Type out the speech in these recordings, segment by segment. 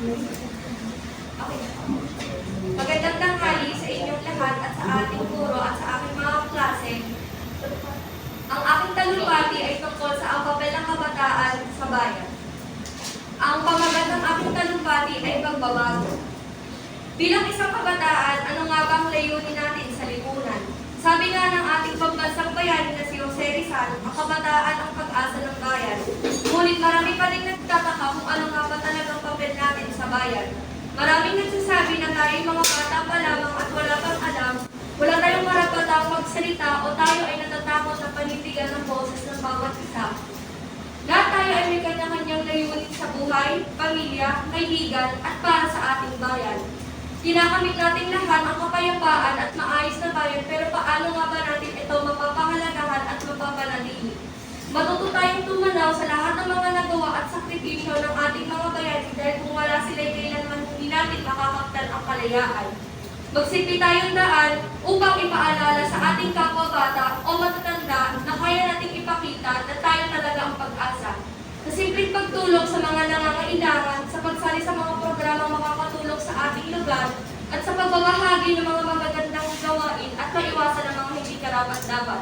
Okay. Magandang tanghali sa inyong lahat at sa ating guro at sa aking mga klase. Ang aking talumpati ay tungkol sa ang papel ng kabataan sa bayan. Ang pamagat ng aking talumpati ay pagbabago. Bilang isang kabataan, ano nga ba ang layunin natin sa lipunan? Sabi nga ng ating pambansang bayani na si Jose Rizal, ang kabataan ang pag-asa ng bayan. Ngunit marami pa rin nagtataka kung ano nga ba talagang papel natin sa bayan. Maraming nagsasabi na tayo mga bata pa lamang at wala pang alam, wala tayong karapatang magsalita o tayo ay natatakot na panindigan ng boses ng bawat isa. Lahat tayo ay may kanya-kanyang layunin sa buhay, pamilya, kaibigan at para sa ating bayan. Kinakamit natin lahat ang kapayapaan at maayos na bayan, pero paano nga ba natin ito mapapahalagahan at mapapanatili? Matuto tayong tumanaw sa lahat ng mga nagawa at sakripisyo ng ating mga bayani dahil kung wala sila kailanman hindi natin makakaktan ang kalayaan. Magsimpi tayong daan upang ipaalala sa ating kapwa-bata o matatanda na kaya nating ipakita na tayo talaga ang pag-asa. Sa simpleng pagtulong sa mga nangangailangan, sa pagsali sa mga programang makakatulong sa ating lugar, at sa pagbabahagi ng mga magagandang gawain at maiwasan ng mga hindi karapat-dapat.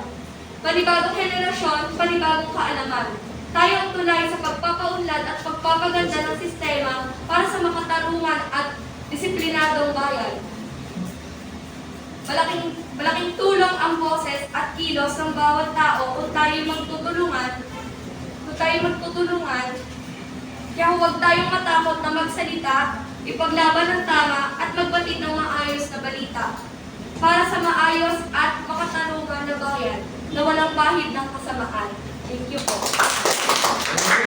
Panibagong henerasyon, panibagong kaalaman. Tayo ang tulay sa pagpapaunlad at pagpapaganda ng sistema para sa makatarungan at disiplinadong bayan. Malaking tulong ang boses at kilos ng bawat tao kung tayo magtutulungan. Kaya huwag tayong matakot na magsalita, ipaglaban ng tama at magbatid ng maayos na balita para sa maayos at makatarungan na bayan na walang bahid ng kasamaan. Thank you po.